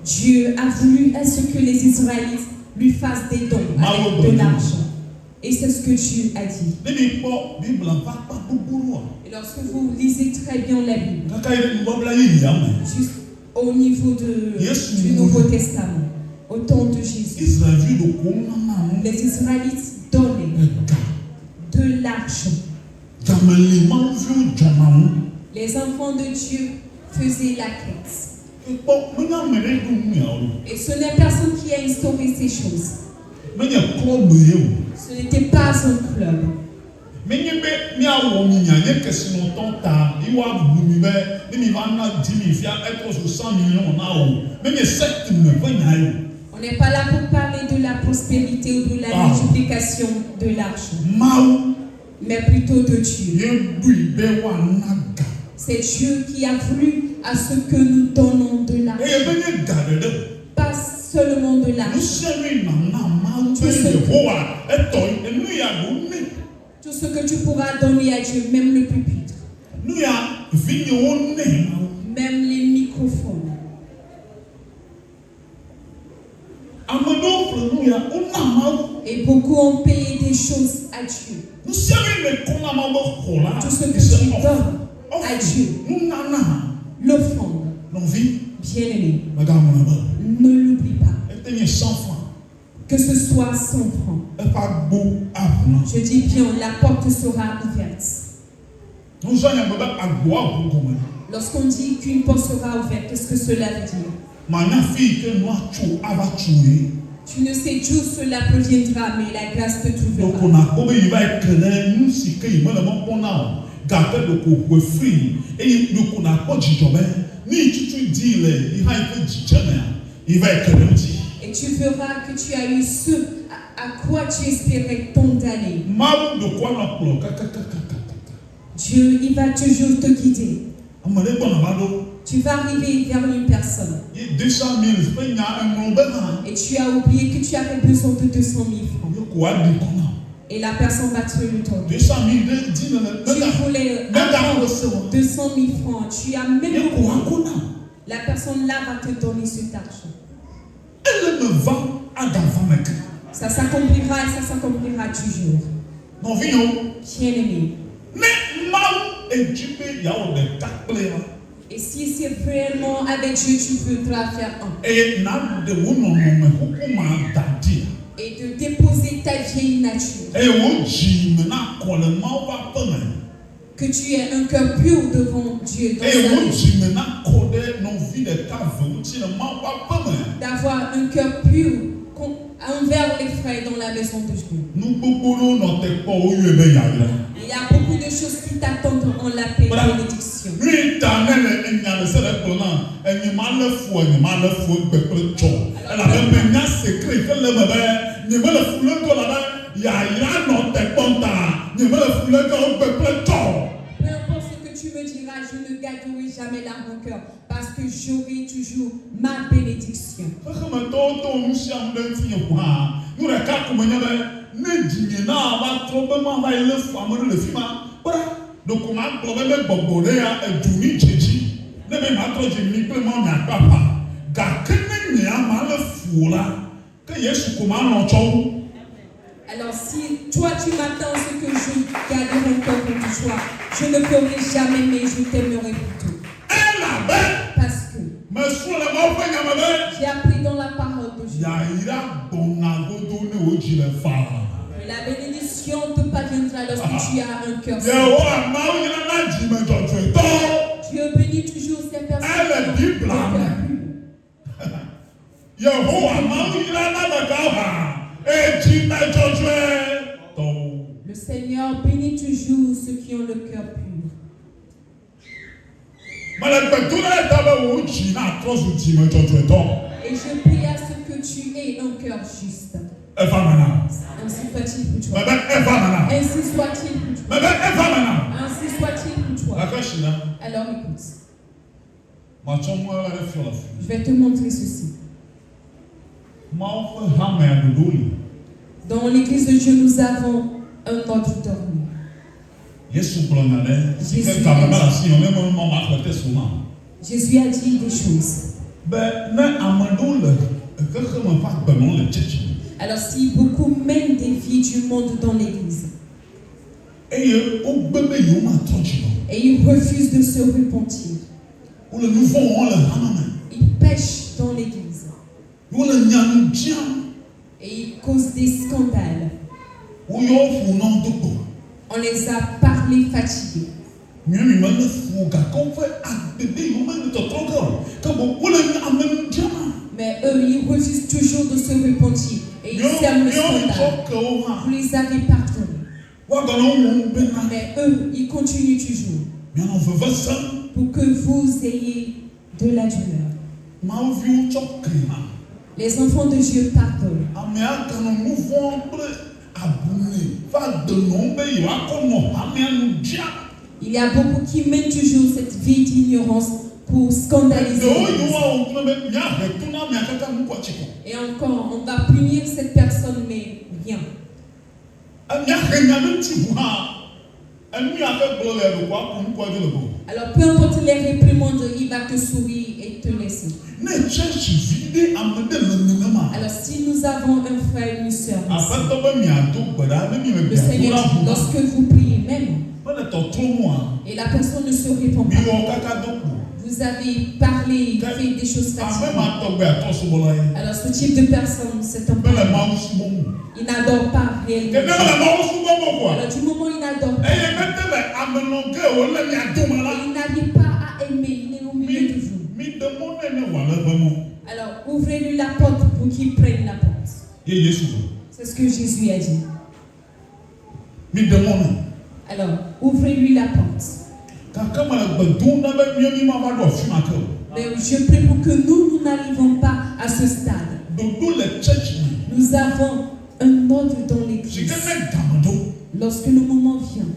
Dieu a voulu à ce que les Israélites lui fassent des dons avec de l'argent. Et c'est ce que Dieu a dit. Et lorsque vous lisez très bien la Bible, au niveau du Nouveau Testament, au temps de Jésus, les Israélites donnaient de l'argent. Les enfants de Dieu faisaient la quête. Et ce n'est personne qui a instauré ces choses. Ce n'était pas un club. On n'est pas là pour parler de la prospérité ou de la multiplication de l'argent, mais plutôt de Dieu. C'est Dieu qui a voulu à ce que nous donnons de l'argent. Pas seulement de l'argent. Tout ce que tu pourras donner à Dieu, même le pupitre. Et beaucoup ont payé des choses à Dieu. Tout ce que tu donnes à Dieu, l'offrande, bien-aimé, ne l'oublie pas. 100 francs. Que ce soit 100 francs. Je dis bien, la porte sera ouverte. Lorsqu'on dit qu'une porte sera ouverte, qu'est-ce que cela veut dire? Tu ne sais d'où cela proviendra, mais la grâce te trouvera. Et tu verras que tu as eu ce à quoi tu espérais tant d'années. Dieu, il va toujours te guider. Tu vas arriver vers une personne. Et tu as oublié que tu avais besoin de 200 000 francs. Et la personne va te le donner. Tu voulais avoir 200 000 francs. Tu as même oublié. La personne là va te donner cet argent. Ça s'accomplira et ça s'accomplira toujours. Bien-aimé. Et si c'est réellement avec Dieu, tu voudras faire un. Et de déposer ta vieille nature. Que tu aies un cœur pur devant Dieu. D'avoir un cœur pur envers les frères dans la maison de Dieu. Il y a beaucoup de choses qui t'attendent en la paix et la bénédiction. Peu importe ce que tu me diras, je ne garderai jamais la rancœur parce que j'aurai toujours ma bénédiction. Alors si toi tu m'attends ce que je garderai encore pour toi, je ne ferai jamais, mais je t'aimerai pour tout. Parce que j'ai appris dans la parole de Dieu que la bénédiction te parviendra lorsque tu as un cœur saint. Dieu bénit toujours ces personnes qui ont un cœur pur. Le Seigneur bénit toujours ceux qui ont le cœur pur. Et je prie à ce que tu aies un cœur juste. Ainsi soit-il pour toi. Ainsi soit-il pour toi. Ainsi soit-il pour toi. Alors écoute. Je vais te montrer ceci. Dans l'église de Dieu, nous avons un auditoire. Jésus a dit des choses. Alors si beaucoup mènent des vies du monde dans l'église et ils refusent de se repentir, ils pêchent dans l'église et ils causent des scandales. On les a parlé fatigués. Mais eux, ils refusent toujours de se repentir et ils sèment le scandale. Vous les avez pardonnés. Mais eux, ils continuent toujours pour que vous ayez de la douleur. Les enfants de Dieu pardonnent. Il y a beaucoup qui mènent toujours cette vie d'ignorance pour scandaliser. Et encore, on va punir cette personne, mais rien. Alors peu importe les réprimandes, il va te sourire et te laisser. Alors si avons un frère et une sœur. Le Seigneur dit, lorsque vous priez même, et la personne ne se répond pas, vous avez parlé, fait des choses fatiguées. Alors ce type de personne, c'est un peu... Il n'adore pas réellement. Alors du moment où il n'adore pas, il n'arrive pas à aimer, il est au milieu de vous. Alors ouvrez-lui la porte pour qu'il prenne la porte. C'est ce que Jésus a dit. Alors ouvrez-lui la porte. Mais je prie pour que nous n'arrivons pas à ce stade. Nous avons un ordre dans l'église. Lorsque le moment vient,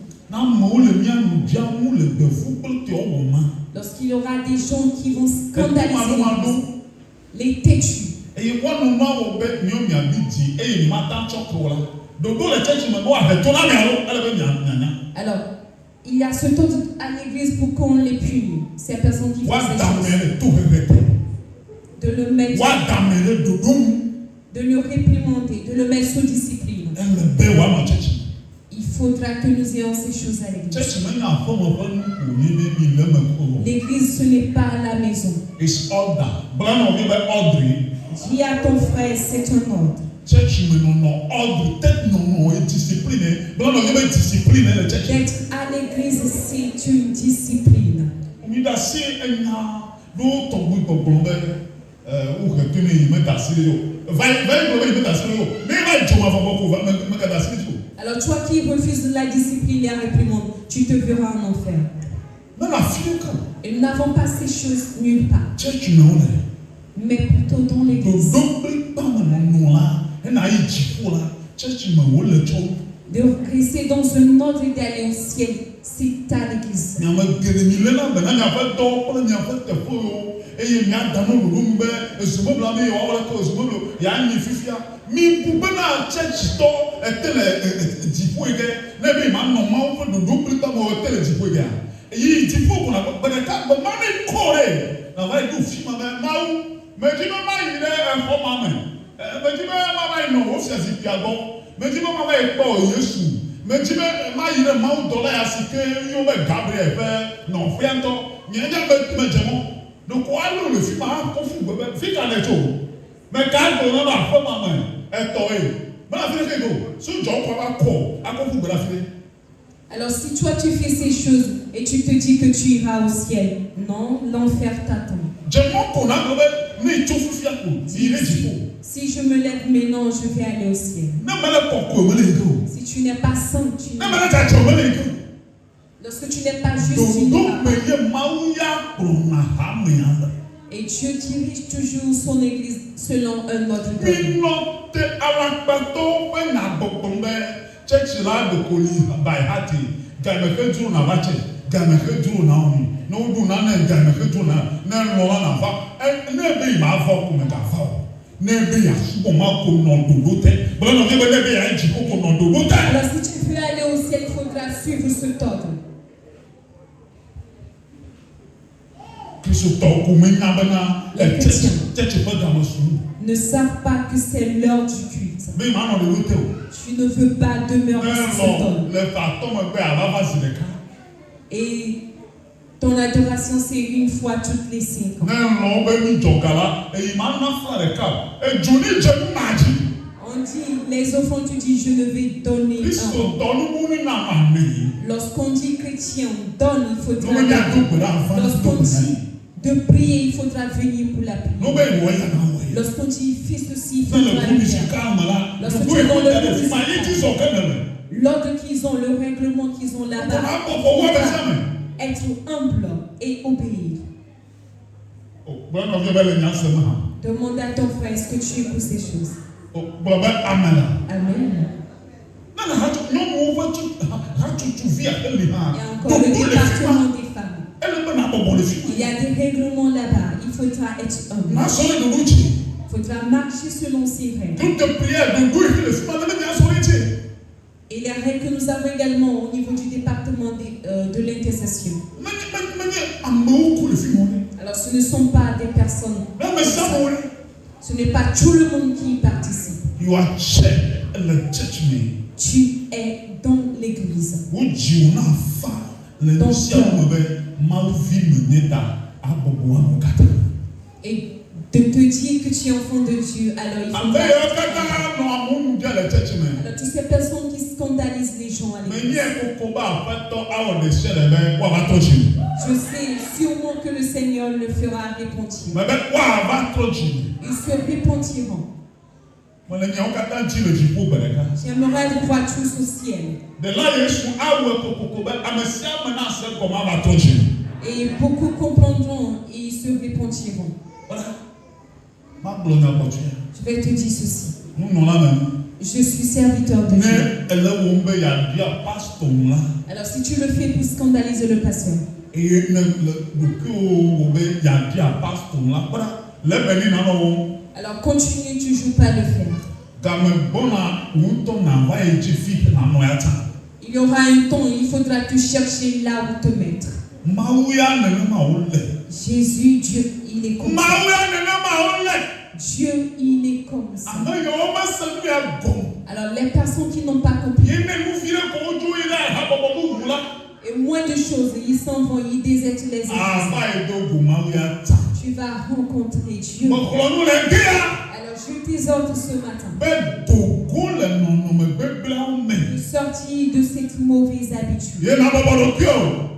lorsqu'il y aura des gens qui vont scandaliser les têtus, alors il y a ce temps à l'église pour qu'on les punisse, ces personnes qui font ces choses, de le mettre, de le réprimander, de le mettre sous discipline. Il faudra que nous ayons ces choses à l'église. L'église, ce n'est pas la maison. Dis à ton frère, c'est un ordre. D'être à l'église, c'est une discipline. Alors toi qui refuses la discipline et la réprimande, tu te verras en enfer. Et nous n'avons pas ces choses nulle part, mais plutôt dans l'église. De rester dans un ordre et d'aller au ciel, c'est à l'église. Alors si toi tu fais ces choses et tu te dis que tu iras au ciel, non, l'enfer t'attend. Si je me lève maintenant, je vais aller au ciel. Si tu n'es pas saint, tu n'es pas. Lorsque tu n'es pas juste, tu n'es pas. Et Dieu dirige toujours son église selon un ordre de vie. Alors si tu veux aller au ciel, il faudra suivre cet ordre. Les chrétiens ne savent pas que c'est l'heure du culte. Tu ne veux pas demeurer sur cet ordre. Et ton adoration, c'est une fois toutes les 5 ans. On dit, les enfants, tu dis, je ne vais donner un. Lorsqu'on dit chrétien, donne, il faudra donner. Lorsqu'on dit de prier, il faudra venir pour la prière. Lorsqu'on dit fais ceci, il faudra le faire. Lorsque tu es dans l'ordre qu'ils ont, le règlement qu'ils ont là-bas, être humble et obéir. Demande à ton frère, est-ce que tu écoutes ces choses? Amen. Et encore le département des femmes. Il y a des règlements là-bas. Il faudra être humble. Il faudra marcher selon ces règles. Et les règles que nous avons également au niveau du département de l'intercession. Alors ce ne sont pas des personnes. Ce n'est pas tout le monde qui y participe. You are church, the church me. Tu es dans l'église. Ton cœur. Et de te dire que tu es enfant de Dieu, alors il faut. Alors toutes ces personnes qui scandalisent les gens à l'église. Je sais sûrement que le Seigneur le fera repentir. Ils se repentiront. J'aimerais les voir tous au ciel. Et beaucoup comprendront et ils se repentiront. Je vais te dire ceci. Je suis serviteur de Dieu. Alors si tu le fais pour scandaliser le pasteur, alors continue toujours pas à le faire. Il y aura un temps, il faudra te chercher là où te mettre. Jésus, Dieu, il est comme ça. Dieu, il est comme ça. Alors les personnes qui n'ont pas compris, et moins de choses, ils s'en vont, ils désertent les églises. Tu vas rencontrer Dieu. Alors je t'exhorte ce matin de sortir de cette mauvaise habitude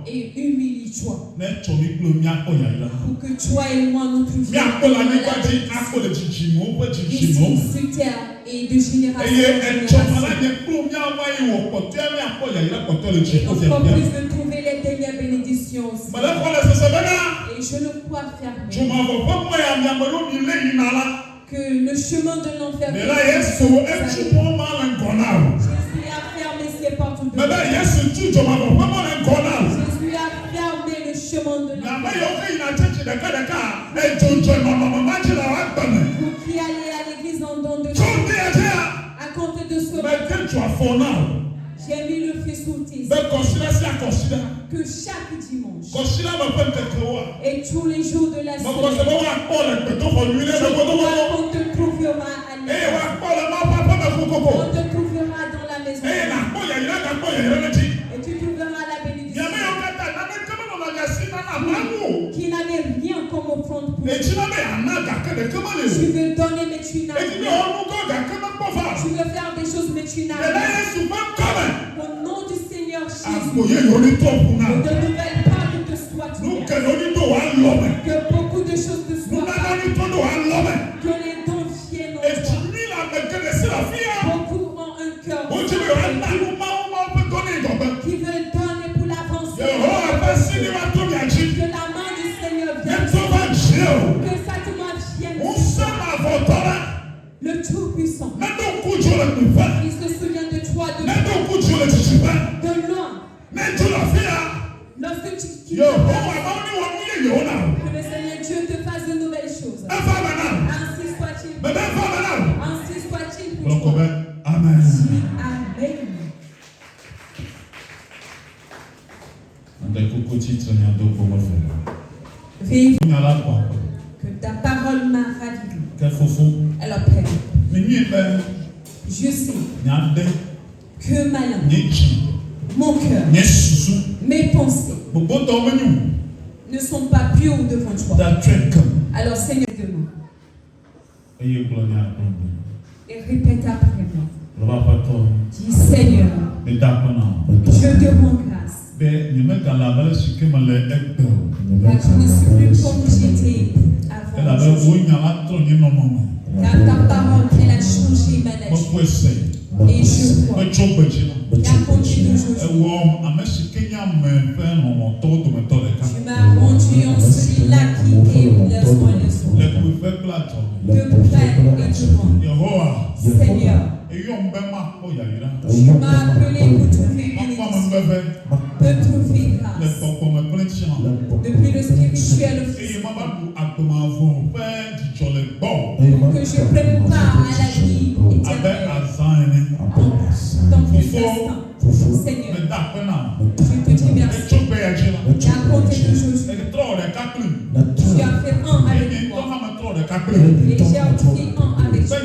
et humilie-toi pour que toi et moi nous puissions ici sur terre et de génération en génération. Encore plus de trouver les dernières bénédictions aussi. Et je le crois fermement que le chemin de l'enfer Jésus a fermé ses portes de Jésus a fermé le chemin de l'enfer. Vous qui allez à l'église en don de Dieu, à compter de ce matin, j'ai mis le feu sous tes yeux. Que chaque dimanche et tous les jours de la semaine, on te trouvera à l'église. On te trouvera dans la maison. Et tu trouveras la bénédiction. Qui n'avait rien comme offrande pour Dieu. Tu veux donner mais tu n'as rien. Tu veux faire des choses mais tu n'as rien. Au nom du Seigneur Jésus, que de nouvelles portes te soient ouvertes. Que beaucoup de choses te soient ouvertes. Que les dons viennent en toi. Beaucoup ont un cœur qui veulent donner pour l'avancée. Que la main du Seigneur vienne. Que sa main vienne. Le Tout-Puissant. Il se souvient de toi de loin. Lorsque tu quittes, que le Seigneur Dieu te fasse de nouvelles choses. Ainsi soit-il. Ainsi soit-il pour toi. Amen. Amen. Vive que ta parole m'a ravivé. Alors Père, je sais que ma langue, mon cœur, mes pensées ne sont pas pures devant toi. Alors Seigneur, demande et répète après moi. Dis Seigneur, je te rends grâce. Car je ne suis plus comme j'étais avant. Car ta parole, elle a changé ma nature. Et je crois qu'à compter d'aujourd'hui, tu m'as rendu en celui-là qui est le soin de soi. De près et de loin. Seigneur, tu m'as appelé pour trouver bénédiction, de trouver grâce. Depuis le spirituel au physique. Pour que je prenne part à la vie éternelle. Dans plus d'instants. Seigneur, je te dis merci. Et à compter d'aujourd'hui, tu as fait un avec moi. Et j'ai fait un avec toi.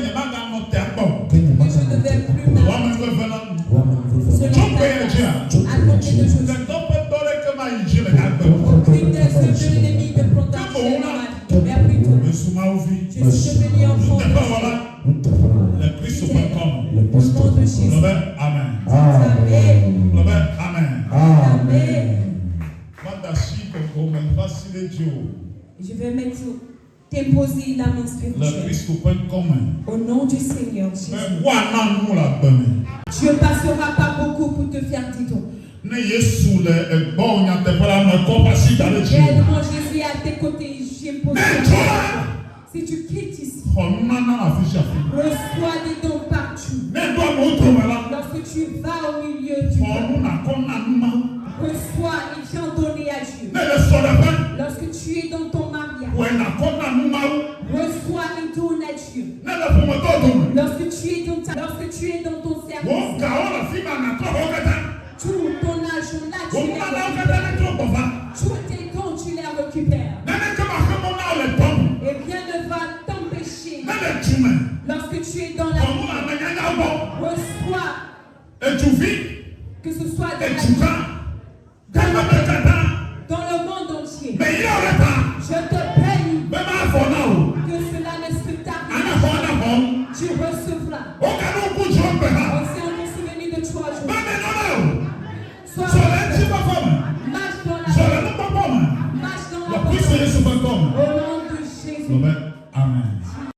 Jésus. Amen. Amen. Amen. Amen. Je vais t'imposer la main spirituelle. Au nom du Seigneur Jésus. Dieu ne passera pas beaucoup pour te faire dire. Réellement, Jésus est à tes côtés. J'impose. Si tu quittes ici, reçois des dons partout. Lorsque tu vas au milieu du monde, reçois et viens donner à Dieu. Lorsque tu es dans ton mariage, reçois et donne à Dieu. Lorsque tu es dans ton service, tout ton argent là, tu les récupères. Tous tes dons, tu les récupères. Et rien ne va t'empêcher. Lorsque tu es dans la vie, reçois que ce soit dans le monde entier. Je te bénis que cela ne se t'arrive. Tu recevras.